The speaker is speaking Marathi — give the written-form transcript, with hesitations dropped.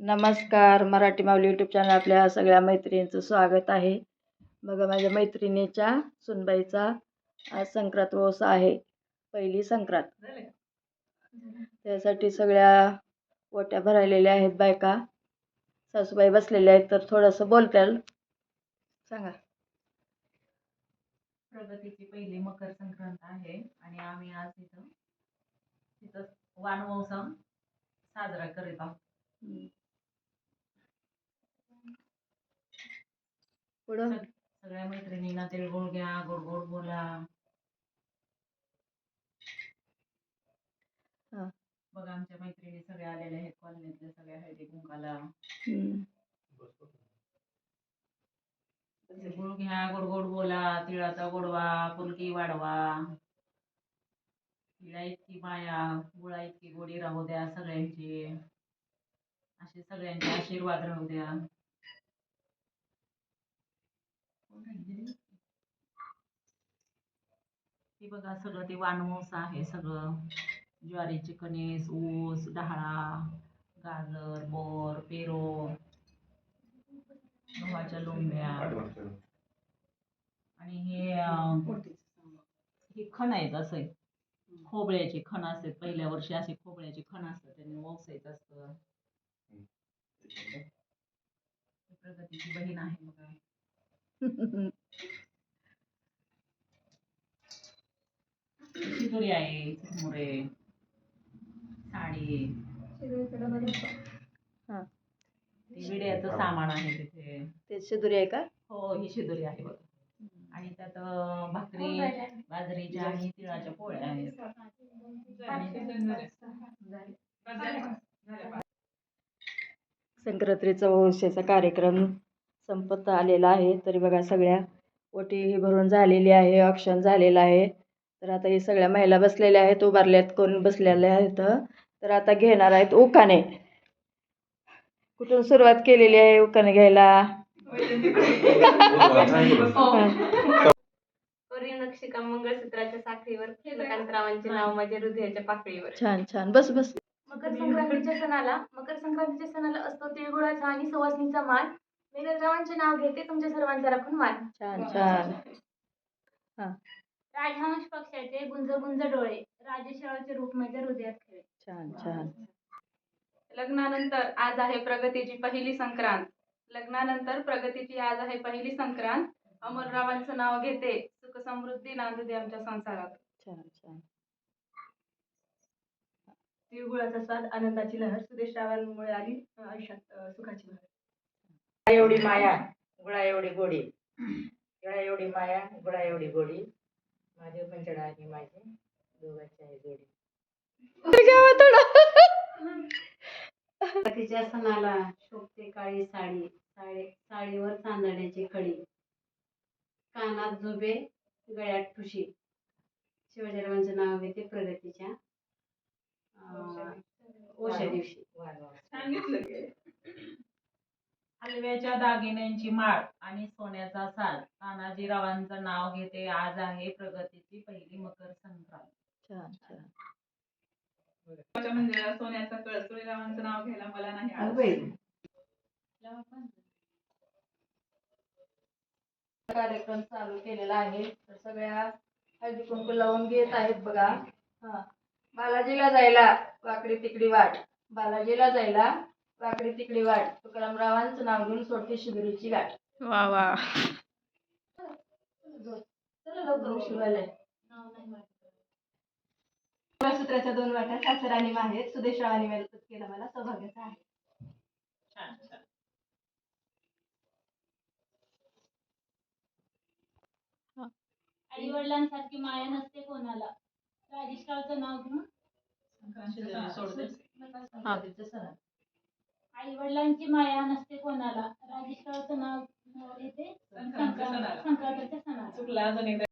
नमस्कार. मराठी माऊली यूट्यूब चॅनल आपल्या सगळ्या मैत्रिणींचं स्वागत आहे. बघा माझ्या मैत्रिणीच्या सुनबाईचा आज संक्रांत ओस आहे, पहिली संक्रांत. त्यासाठी सगळ्या ओट्या भरायलेल्या आहेत बायका. सासूबाई बसलेल्या आहेत तर थोडंसं बोलताल सांगा. प्रगतीची पहिली मकर संक्रांत आहे आणि आम्ही आज तिथं वानमहोत्सव साजरा करीत आहोत. पुढं सगळ्या मैत्रिणींना तिळगुळ घ्या, गोड गोड बोला. बघा आमच्या मैत्रिणी सगळ्या आलेल्या आहेत, कॉलनीतल्या सगळ्या हळदी कुंकाला. तिळगुळ घ्या, गोड गोड बोला, तिळाचा गोडवा, फुलकी वाढवा. तिळा इतकी माया, गुळा इतकी गोडी राहू द्या सगळ्यांची, असे सगळ्यांचे आशीर्वाद राहू द्या. ती बघा सगळं ते वानमोस आहे, सगळं ज्वारीचे कणीस, ऊस, डाळा, गाजर, बोर, पेरो, गव्हाच्या लोंब्या आणि हे खण आहेत. असं खोबळ्याचे खण असतात, पहिल्या वर्षी असे खोबळ्याचे खण असतात, त्यांनी वोसायचं असतं. प्रगतीची बहीण आहे बघा. शिदोरी आहे, चिरमुरे, साडी, विड्याचं सामान आहे तिथे. ते शिदुरी आहे का? हो, ही शिदोरी आहे बघा. आणि त्यात भाकरी, बाजरीच्या आणि तिळाच्या पोळ्या आहेत. संक्रांतीचा ओशेचा कार्यक्रम संपत आलेला आहे. तरी बघा सगळ्या ओटी ही भरून झालेली आहे, ऑक्शन झालेलं आहे. तर आता ही सगळ्या महिला बसलेल्या आहेत, उभारल्यात, कोण बसलेल्या आहेत. तर आता घेणार आहेत उखाणे. कुठून सुरुवात केलेली आहे उखाणे घ्यायला? नक्षिका मंगळसूत्राच्या साखळीवर कृष्णकांतरावांचे नाव माझ्या हृदयाच्या पाकळीवर. छान छान, बस बस. मकर संक्रांतीच्या सणाला असतो तिळगुळाचा आणि सवासणीचा मान. वेदरावांचे नाव घेते तुमच्या सर्वांचा राखून मान. छान छान. राजहंस पक्षाचे गुंज गुंज डोळे, राजेशाळाचे रूप माझ्या हृदयात खेळे. छान छान. लग्नानंतर आज आहे प्रगतीची पहिली संक्रांत. लग्नानंतर प्रगतीची आज आहे पहिली संक्रांत. अमररावांचं नाव घेते, सुख समृद्धी नांदू दे आमच्या संसारात. छान छान. तिळगुळाचा स्वाद, आनंदाची लहर, सुदेशरावांमुळे आली आयुष्यात सुखाची भर. एवढी माया, गुळा एवढी गोडी, गुळा एवढी माया, गुळा एवढी गोडी, माझे पंचडा आणि माझे दोघांची आहे जोडी. तिच्या सणाला शोभते काळी साडी, साडीवर चांदण्याची खडी, कानात झुबे, गळ्यात ठुशी. शिवाजीरावांचे नाव घेते प्रगतीच्या ओशा दिवशी. हलव्याच्या दागिन्यांची माळ आणि सोन्याचा साज, तानाजीरावांचं नाव घेते, आज आहे प्रगतीची पहिली मकर संक्रांत. छान छान. म्हणजे सोन्याचा कळस, तुळीरावांचं नाव घ्यायला मला नाही. कार्यक्रम चालू केलेला आहे. तर सगळ्या हळदी कुंकू लावून घेत आहेत बघा. बालाजीला जायला वाकडी तिकडी वाट, बालाजीला जायला वाकडी तिकडी वाट, तुकारामरावांचं नाव घेऊन सोडते शिदुरीची गाठ. वा वा. सूत्राच्या दोन वाट्या, सासर आणि माहेर, सुदेशरावांनी मेलकत केलं मला सौभाग्याचं आहे. छान छान. आई वडिलांसारखी माया नसते कोणाला, राजेशरावचं नाव घेऊन आई वडिलांची माया नसते कोणाला, राजेशरावचं नाव घेते संक्रांतीच्या सणाला.